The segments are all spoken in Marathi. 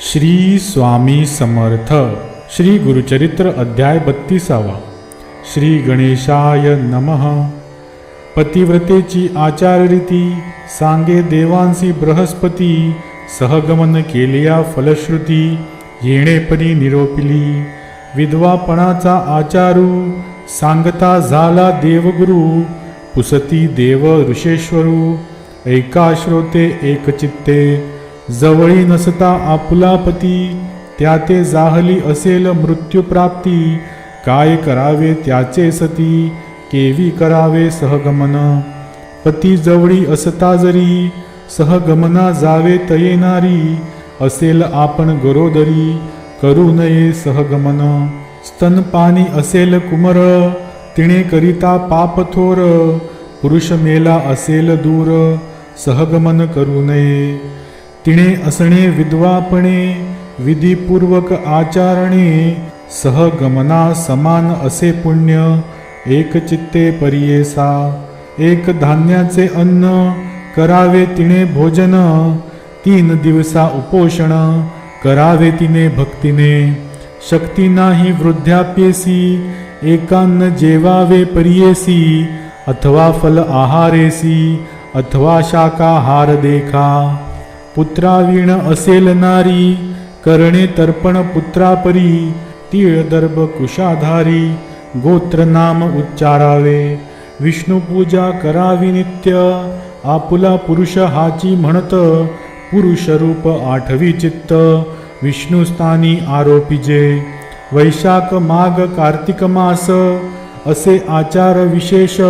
श्री स्वामी समर्थ. श्री गुरुचरित्र अध्याय 32. श्री गणेशाय नमः. पतिव्रतेची आचाररीती सांगे देवांसी बृहस्पती. सहगमन केलिया फलश्रुती येणेपरी निरोपिली. विधवापणाचा आचारू सांगता झाला देवगुरु. पुसती देव ऋषेश्वरू ऐका श्रोते एकचित्ते. जवळी नसता आपुला पती त्या ते जाहली असेल मृत्यूप्राप्ती. काय करावे त्याचे सती केवी करावे सहगमन. पती जवळी असता जरी सहगमना जावे तयेनारी. असेल आपण गरोदरी करू नये सहगमन. स्तनपानी असेल कुमर तिने करिता पाप थोर. पुरुष मेला असेल दूर सहगमन करू नये. तिने असणे विधवापणे विधीपूर्वक आचारणे. सहगमना समान असे पुण्य एकचित्ते परियेसा. एक धान्याचे अन्न करावे तिने भोजन. 3 दिवसा उपोषण करावे तिने भक्तीने. शक्ती नाही वृद्धाप्येसी एकान्न जेवावे परियेसी. अथवा फल आहारेसी अथवा शाकाहार देखा. पुत्रावीण असेल नारी करणे तर्पण पुत्रापरी. तीळ दर्भ कुशाधारी गोत्र नाम उच्चारावे. विष्णुपूजा करावी नित्य आपुला पुरुष हाची म्हणत. पुरुष रूप आठवी चित्त विष्णुस्थानी आरोपिजे. वैशाख माघ कार्तिक मास असे आचार विशेष.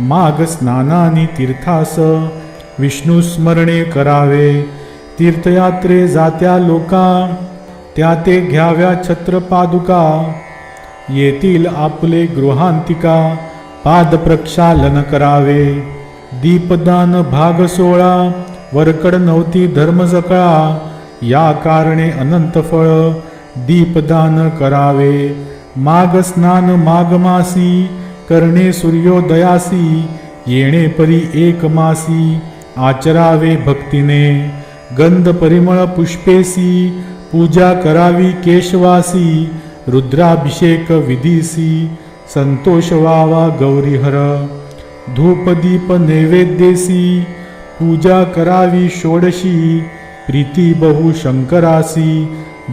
माघ स्नानानी तीर्थास विष्णू स्मरणे करावे. तीर्थयात्रे जात्या लोका त्या ते घ्याव्या छत्रपादुका. येतील आपले गृहांतिका पाद प्रक्षालन करावे. दीपदान भाग 16 वरकड नव्हती धर्म सकळा. या कारणे अनंत फळ दीपदान करावे. माघ स्नान माघ मासी करणे सूर्योदयासी. येणे परी 1 मासी आचरावे भक्तीने. गंध परिमळ पुष्पेसी पूजा करावी केशवासी. रुद्राभिषेक विधीसी संतोष व्हावा गौरीहर. धूपदीप नैवेद्येसी पूजा करावी षोडशी. प्रीती बहु शंकरासी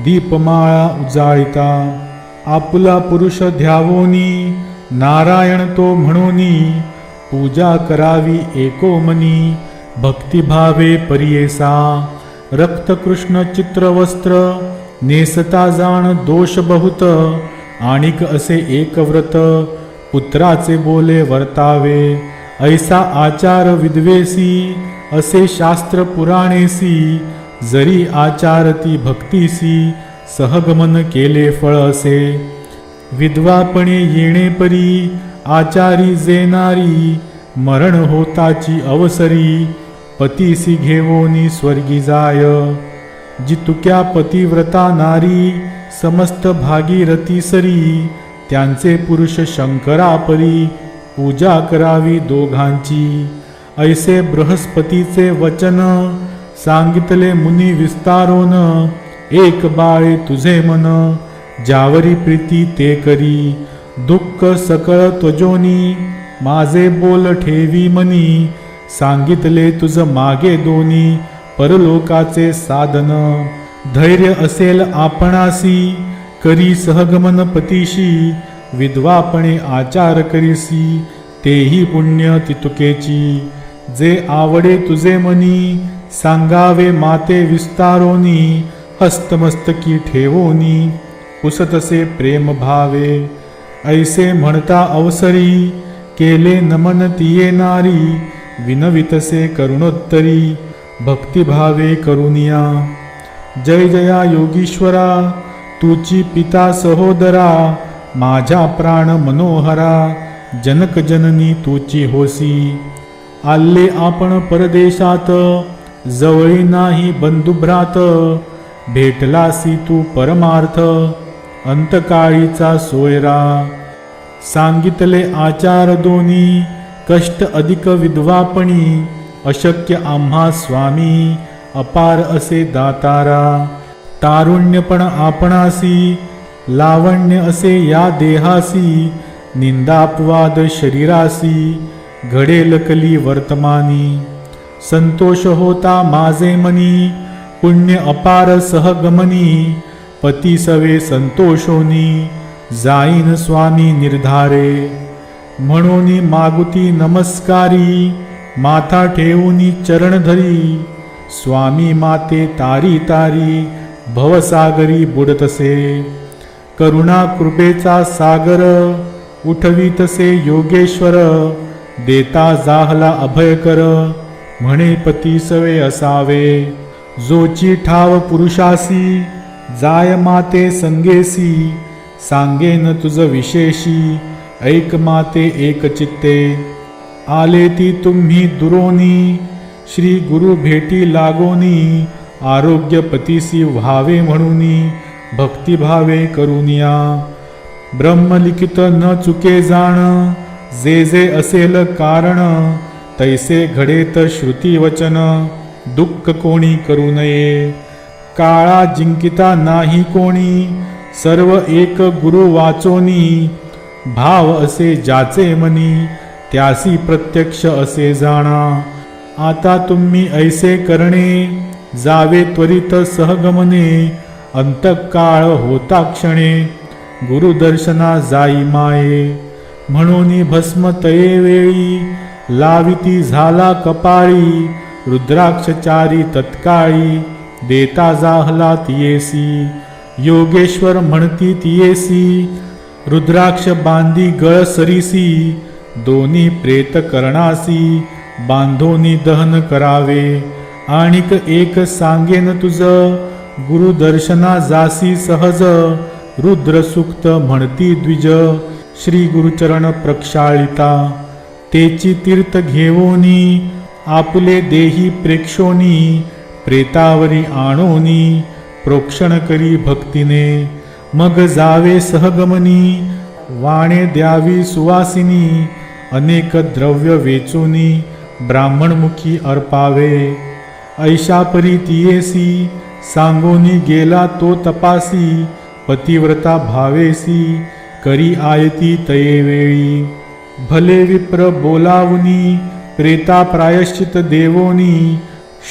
दीपमाळा उजाळिता. आपुला पुरुष ध्यावोनी नारायण तो म्हणोनी. पूजा करावी एकोमनी भक्तिभावे परियेसा. रक्तकृष्ण चित्रवस्त्र नेसता जाण दोष बहुत. आणिक असे एक व्रत पुत्राचे बोले वर्तावे. ऐसा आचार विद्वेसी असे शास्त्र पुराणेसी. जरी आचारती भक्तीसी सहगमन केले फळ असे. विधवापणे येणे परी आचारी जेनारी. मरण होताची अवसरी पतीसी घेवोनी स्वर्गी जाय. जितुक्या पतिव्रता नारी समस्त भागीरथी सरी. त्यांचे पुरुष शंकरापरी पूजा करावी दोघांची. ऐसे बृहस्पतीचे वचन सांगितले मुनी विस्तारोन. एक बाळे तुझे मन ज्यावरी प्रीती ते करी. दुःख सकळ त्वजोनी माझे बोल ठेवी मनी. सांगितले तुझ मागे दोन्ही परलोकाचे साधन. धैर्य असेल आपणासी करी सहगमन पतीशी. विधवापणे आचार करीसी तेही पुण्य तितुकेची. जे आवडे तुझे मनी सांगावे माते विस्तारोनी. हस्तमस्तकी ठेवोनी पुसतसे प्रेम भावे. ऐसे म्हणता अवसरी केले नमन तिये नारी. विनवितसे करुणोत्तरी भक्तिभावे करुनिया. जय जया योगीश्वरा तुची पिता सहोदरा. माझ्या प्राण मनोहरा जनक जननी तुची होसी. आले आपण परदेशात जवळी नाही बंधुभ्रात. भेटलासी तू परमार्थ अंतकाळीचा सोयरा. सांगितले आचार दोन्ही कष्ट अधिक विधवापणी. अशक्य आम्हा स्वामी अपार असे दातारा. तारुण्यपण आपणासी, लावण्य असे या देहासी, निंदापवाद शरीरासी, घडेल कली वर्तमानी. संतोष होता माझे मनी, पुण्य अपार सहगमनी, पती सवे संतोषोनी, जाईन स्वामी निर्धारे. म्हणून मागुती नमस्कारी, माथा ठेवूनी चरण धरी, स्वामी माते तारी तारी, भवसागरी बुडतसे. करुणा कृपेचा सागर, उठवीतसे योगेश्वर, देता जाहला अभयकर, म्हणे पती सवे असावे. जोची ठाव पुरुषासी, जाय माते संगेसी, सांगेन तुझ विशेषी, ऐक माते एक चित्ते. आले ती तुम्ही दुरोनी, श्री गुरु भेटी लागोनी, आरोग्य पतीसी व्हावे म्हणूनी, भक्तिभावे करुनिया. ब्रह्मलिखित न चुके जाण, जे जे असेल कारण, तैसे घडेत श्रुती वचन, दुःख कोणी करू नये. काळा जिंकिता नाही कोणी, सर्व एक गुरु वाचोनी, भाव असे ज्याचे मनी, त्यासी प्रत्यक्ष असे जाणा. आता तुम्ही ऐसे करणे, जावे त्वरित सहगमने, अंतकाळ होता क्षणे, गुरुदर्शना जाई माये. म्हणून भस्म तये वेळी, लाविती झाला कपाळी, रुद्राक्षचारी तत्काळी, देता जाहला तियेसी. योगेश्वर म्हणती तियेसी, रुद्राक्ष बांधी गळ सरीसी, दोन्ही प्रेत करणासी, बांधोनी दहन करावे. आणिक एक सांगेन तुझ, गुरुदर्शना जासी सहज, रुद्रसूक्त म्हणती द्विज, श्री गुरुचरण प्रक्षाळिता. तेची तीर्थ घेवोनी, आपले देही प्रेक्षोनी, प्रेतावरी आणोनी, प्रोक्षण करी भक्तीने. मग जावे सहगमनी, वाणे द्यावी सुवासिनी, अनेक द्रव्य वेचोनी, ब्राह्मणमुखी अर्पावे. ऐशा परी तियेसी, सांगोनी गेला तो तपासी, पतिव्रता भावेसी, करी आयती तये वेळी. भले विप्र बोलावनी, प्रेता प्रायश्चित देवोनी,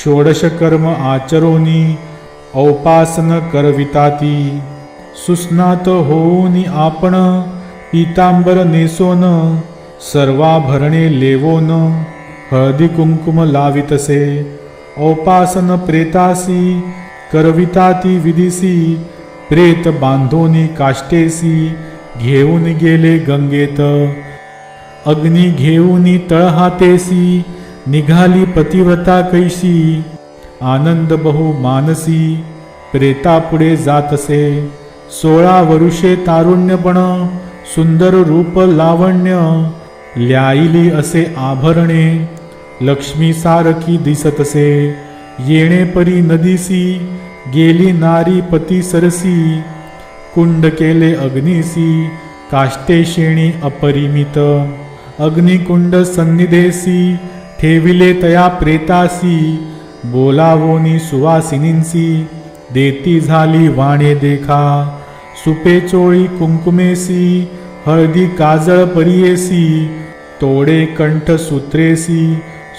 षोडश कर्म आचरोनी, औपासन करविताती. सुस्नात होऊनी आपण, पीतांबर नेसोन, सर्वाभरणे लेवोन, हळदी कुंकुम लावितसे. औपासन प्रेतासी, करविताती विदिसी, प्रेत बांधोनी काष्टेसी, घेऊन गेले गंगेत. अग्नी घेऊनी तळहातेसी, निघाली पतिव्रता कैशी, आनंद बहु मानसी, प्रेतापुढे जातसे. 16 वरुषे तारुण्यपण, सुंदर रूप लावण्य, ल्याईली असे आभरणे, लक्ष्मी सारखी दिसतसे. येणे परी नदीसी, गेली नारी पती सरसी, कुंड केले अग्नीसी, काष्टे शेणी अपरिमित. अग्निकुंड सन्निधेसी, ठेविले तया प्रेतासी, बोलावोनी सुवासिनींसी, देती झाली वाणे देखा. सुपे चोळी कुंकुमेसी, हळदी काजळ परियेसी, तोडे कंठ सूत्रेसी,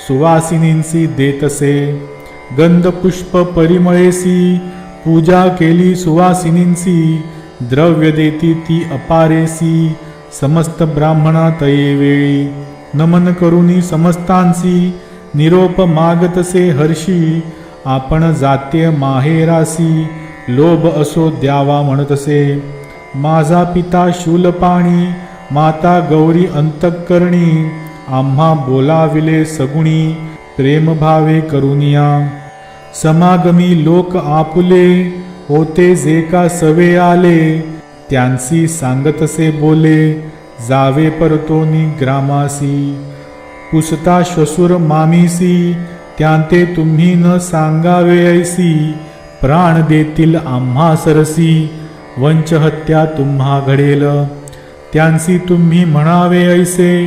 सुवासिनींसी देतसे. गंधपुष्प परिमळेसी, पूजा केली सुवासिनींसी, द्रव्य देती ती अपारेसी, समस्त ब्राह्मणा तये वेळी. नमन करुनी समस्तांसी, निरोप मागतसे हर्षी, आपण जाते माहेरासी, लोभ असो द्यावा म्हणतसे. माझा पिता शूलपाणी, माता गौरी अंतःकरणी, आम्हा बोलाविले सगुणी, प्रेमभावे करुनिया. समागमी लोक आपुले, होते जे का सवे आले, त्यांसी सांगतसे बोले, जावे परतोनी ग्रामासी. पुसता श्वशुर मामीसी, त्यांते तुम्ही न सांगावे ऐसी, प्राण देतील आम्हा सरसी, वंचहत्या तुम्हा घडेल. त्यांसी तुम्ही म्हणावे ऐसे,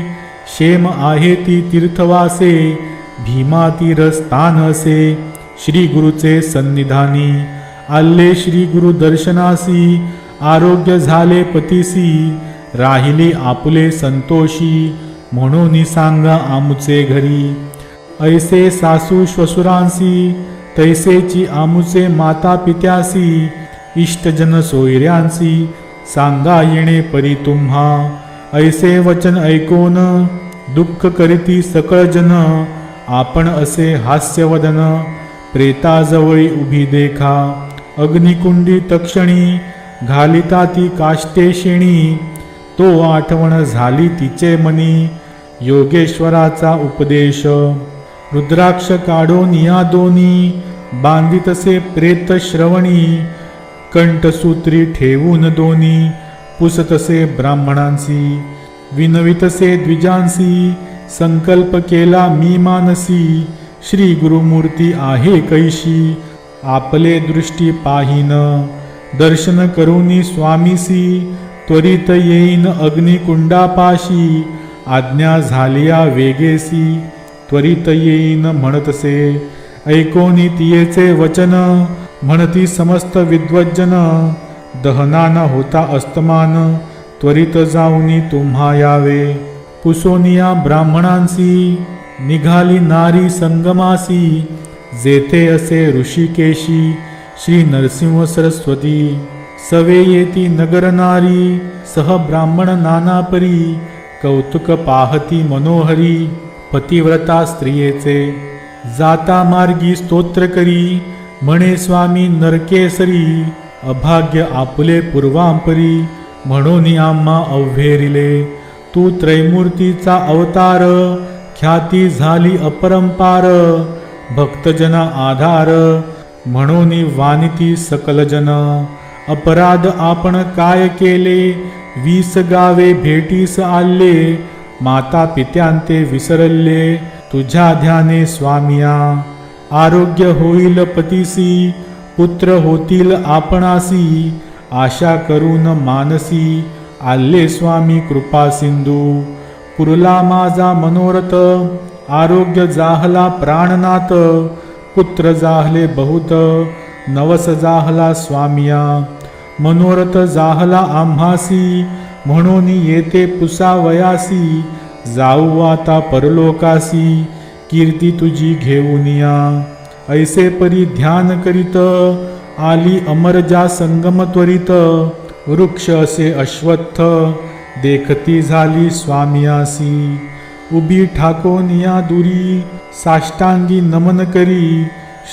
शेम आहे ती तीर्थवासे, भीमा तीर स्थान असे, श्री गुरुचे सन्निधानी. आले श्री गुरु दर्शनासी, आरोग्य झाले पतीसी, राहिले आपुले संतोषी, म्हणून सांगा आमुचे घरी. ऐसे सासू श्वसुरांसी, तैसेची आमुचे माता पित्यासी, इष्टजन सोयऱ्यांसी, सांगा येणे परी तुम्हा. ऐसे वचन ऐकून दुःख करीती सकळ जन, आपण असे हास्यवदन, प्रेताजवळी उभी देखा. अग्निकुंडी तक्षणी, घालिता ती काष्टे शेणी, तो आठवण झाली तिचे मनी, योगेश्वराचा उपदेश. रुद्राक्ष काढून या दोन्ही, बांधितसे प्रेत श्रवणी, कंठसूत्री ठेवून दोन्ही, पुसतसे ब्राह्मणांसी. विनवितसे द्विजांसी, संकल्प केला मी मानसी, श्री गुरुमूर्ती आहे कैशी, आपले दृष्टी पाहिन. दर्शन करुनी स्वामीसी, त्वरित येईन अग्निकुंडापाशी, आज्ञा झालिया वेगेसी, त्वरित येईन म्हणतसे. ऐकोनी तियेचे वचन, म्हणती समस्त विद्वज्जन, दहनान होता अस्तमान, त्वरित जाऊनी तुम्हा यावे. पुसोनिया ब्राह्मणांसी, निघाली नारी संगमासी, जेथे असे ऋषिकेशी, श्री नरसिंह सरस्वती. सवे येती नगर नारी, सह ब्राह्मण नानापरी, कौतुक पाहती मनोहरी, पतिव्रता स्त्रियेचे. जाता मार्गी स्तोत्र करी, म्हणे स्वामी नरकेसरी, अभाग्य आपुले पूर्वांपरी, म्हणून आम्हा अव्हेरिले. तू त्रैमूर्तीचा अवतार, ख्याती झाली अपरंपार, भक्तजना आधार, म्हणून वानिती सकल जन. अपराध आपण काय केले, 20 गावे भेटीस आले, माता पित्यांते विसरले, तुझ्या ध्याने स्वामिया. आरोग्य होईल पतीसी, पुत्र होतील आपणासी, आशा करून मानसी, आले स्वामी कृपा सिंधू. पुरला माझा मनोरथ, आरोग्य जाहला प्राणनाथ, पुत्र जाहले बहुत, नवस जाहला स्वामिया. मनोरथ जाहला आम्हासी, म्हणून येते पुसावयासी, जाऊ आता परलोकासी, कीर्ती तुझी घेऊनिया. ऐसे परी ध्यान करीत, आली अमरजा संगम त्वरित, वृक्ष असे अश्वत्थ, देखती झाली स्वामियासी. उभी ठाकोनिया दुरी, साष्टांगी नमन करी,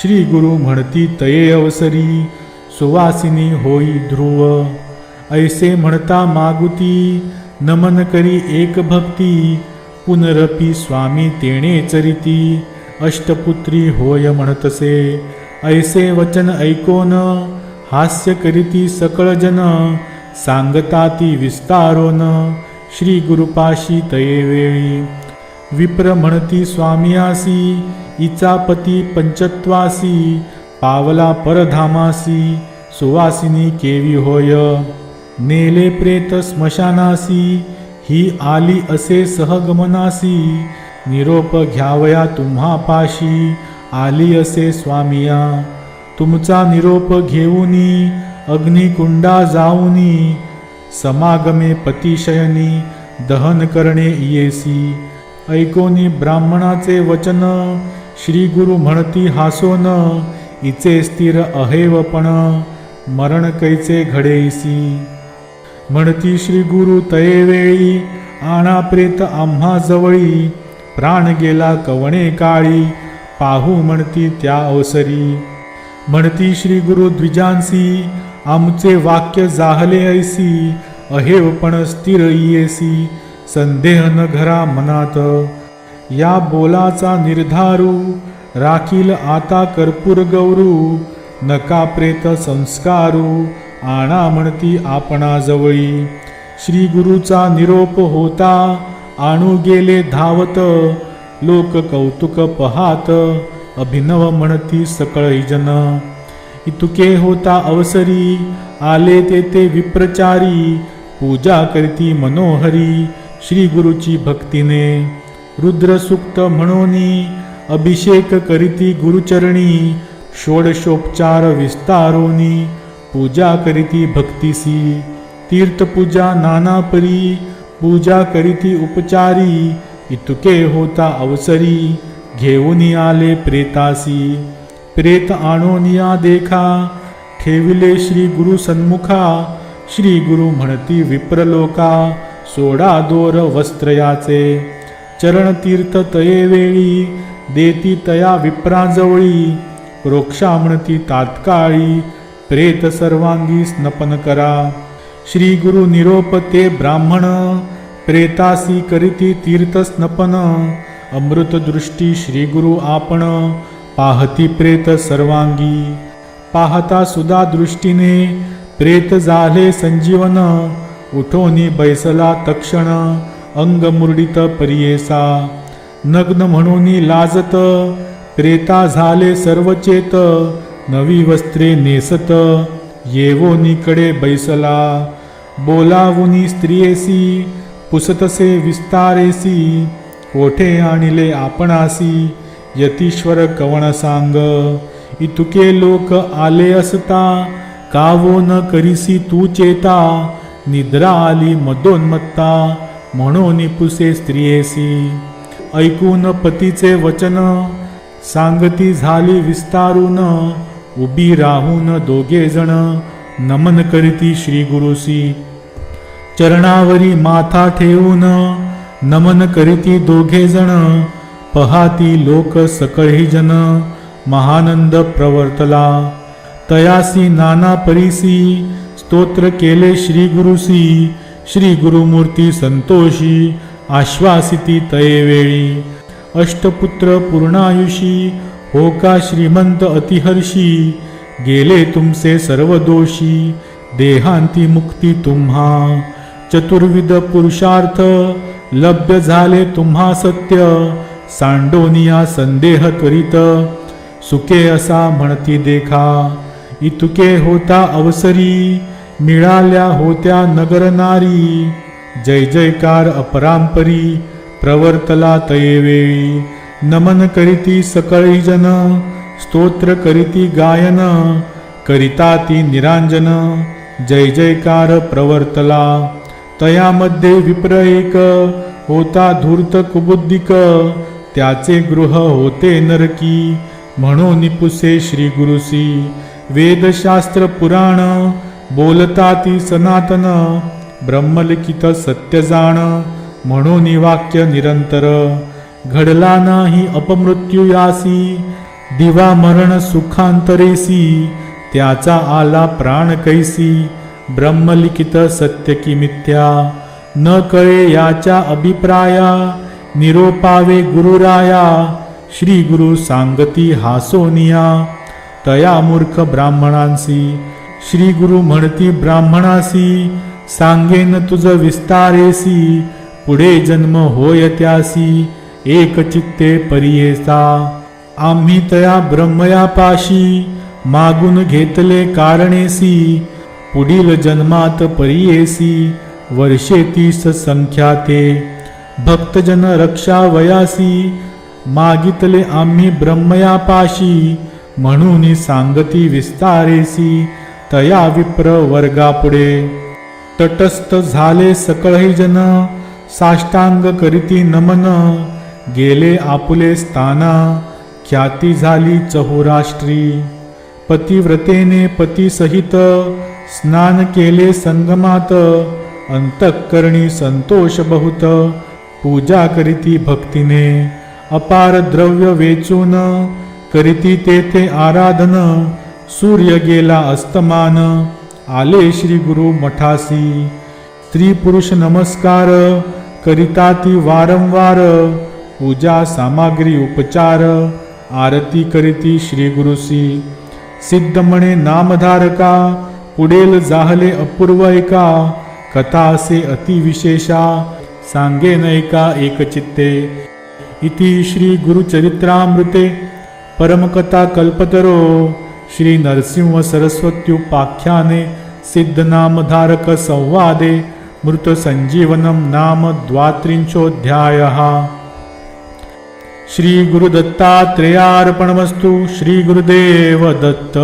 श्री गुरु म्हणती तये अवसरी, सुवासिनी होई ध्रुव. ऐसे म्हणता मागुती, नमन करी एक भक्ती, पुनरपी स्वामी तेणे चरिती, अष्टपुत्री होय म्हणतसे. ऐसे वचन ऐकोन, हास्य करीती सकळ जन, सांगता ती विस्तारोन, श्री गुरुपाशी तये वेळी. विप्र म्हणती स्वामियासी, इचा पती पंचत्वासी, पावला परधामासी, सुवासिनी केवी होय. नेले प्रेत स्मशानासी, ही आली असे सहगमनासी, निरोप घ्यावया तुम्हा पाशी, आली असे स्वामिया. तुमचा निरोप घेऊनी, अग्निकुंडा जाऊनी, समागमे पतिशयनी, दहन करणे येसी. ऐकोनी ब्राह्मणाचे वचन, श्री गुरु म्हणती हासोन, इचे स्थिर अहेवपण, मरण कैचे घडेसी. म्हणती श्री गुरु तये वेळी, आणा प्रेत आम्हा जवळी, प्राण गेला कवणे काळी, पाहू म्हणती त्या अवसरी. म्हणती श्री गुरु द्विजांसी, आमचे वाक्य जाहले ऐसी, अहेवपण स्थिर येसी, संदेह न घरा मनात. या बोलाचा निर्धारू, राखील आता कर्पूर गौरू, नका प्रेत संस्कारू, आणा म्हणती आपणाजवळी. श्री गुरुचा निरोप होता, आणू गेले धावत, लोक कौतुक पहात, अभिनव म्हणती सकळ जन. इतुके होता अवसरी, आले तेथे विप्रचारी, पूजा करती मनोहरी, श्री गुरुची भक्तीने. रुद्र सूक्त म्हणोनी, अभिषेक करीती गुरुचरणी, षोडशोपचार विस्तारोनी पूजा करीती भक्तिसी तीर्थपूजा नाना परी पूजा करीती उपचारी इतुके होता अवसरी घेऊनी आले प्रेतासी प्रेत आणोनिया देखा ठेविले श्री गुरु सन्मुखा श्री गुरु म्हणती विप्रलोका सोडा दोर वस्त्रयाचे चरण तीर्थ तये वेळी देती तया विप्राजवळी रोक्षा म्हणती तात्काळी प्रेत सर्वांगी स्नपन करा श्री गुरु निरोप ते ब्राह्मण प्रेतासी करीती तीर्थ स्नपन अमृत दृष्टी श्री गुरु आपण पाहती प्रेत सर्वांगी पाहता सुधा दृष्टीने प्रेत झाले संजीवन उठोनी बैसला तक्षण अंग मुरडित परियेसा नग्न म्हणूनी लाजत प्रेता झाले सर्वचेत नवी वस्त्रे नेसत येवोनीकडे बैसला बोलावुनी स्त्रियेसी पुसतसे विस्तारेसी कोठे आणिले आपणासी यतीश्वर कवण सांग इतुके लोक आले असता कावो न करीसी तू चेता निद्रा आली मदोन्मत्ता म्हणून पुसे स्त्रियेसी ऐकून पतीचे वचन सांगती झाली विस्तारून उभी राहून दोघे जण नमन करीती श्री गुरुसी चरणावरी माथा ठेवून नमन करीती दोघे जण पहाती लोक सकळही जन महानंद प्रवर्तला तयासी नाना परीसी स्तोत्र केले श्री गुरुसी श्री गुरुमूर्ती संतोषी आश्वासिती तये वेळी अष्टपुत्र पूर्णायुषी हो का श्रीमंत अतिहर्षी गेले तुमचे सर्व दोषी देहांती मुक्ती तुम्हा चतुर्विध पुरुषार्थ लभ्य झाले तुम्हा सत्य सांडोनिया संदेह त्वरित सुखे असा म्हणती देखा इतुके होता अवसरी मिळाल्या होत्या नगर नारी जय जयकार अपरांपरी प्रवर्तला तये वेळी नमन करीती सकळी जन स्तोत्र करीती गायन करिता ती निरांजन जय जयकार प्रवर्तला तयामध्ये विप्र एक होता धूर्त कुबुद्धिक त्याचे गृह होते नरकी म्हणून पुसे श्री गुरुसी वेदशास्त्र पुराण बोलता ती सनातन ब्रह्मलिखित सत्य जाण म्हणून वाक्य निरंतर घडला नाही अपमृत्यू यासी दिवा मरण सुखांतरेसी त्याचा आला प्राण कैसी ब्रह्मलिखित सत्य की मिथ्या न कळे याच्या अभिप्राया निरोपावे गुरुराया श्री गुरु सांगती हासोनिया तया मूर्ख ब्राह्मणांसी श्री गुरु म्हणती ब्राह्मणासी सांगेन तुझ विस्तारेसी पुढे जन्म होय त्यासी एक चित्ते परियेसा आम्ही तया ब्रह्मयापाशी मागून घेतले कारणेसी पुढील जन्मात परियेसी वर्षे 30 संख्या ते भक्तजन रक्षा वयासी मागितले आम्ही ब्रह्मयापाशी म्हणून सांगती विस्तारेसी तया विप्र वर्गापुढे तटस्थ झाले सकळही जन साष्टांग करीती नमन गेले आपुले स्थाना ख्याती झाली चहुराष्ट्री पतिव्रतेने पतीसहित स्नान केले संगमात अंतःकरणी संतोष बहुत पूजा करीती भक्तीने अपार द्रव्य वेचून करीती तेथे आराधन सूर्य गेला अस्तमान आले श्री गुरु मठासी स्त्री पुरुष नमस्कार करिता ती वारंवार पूजा सामग्री उपचार आरती करीती श्री गुरुसी सिद्ध म्हणे नामधारका पुढेल जाहले अपूर्व एका कथा असे अतिविशेषा सांगे नैका एकचित्ते इति श्री गुरुचरित्रामृते परमकथा कल्पतरो श्री नरसिंह सरस्वत्युपाख्याने सिद्धनामधारक संवादे मृत संजीवनम नाम 32 अध्यायः। श्री गुरुदत्तात्रेयार्पणमस्तु. श्री गुरुदेव दत्त.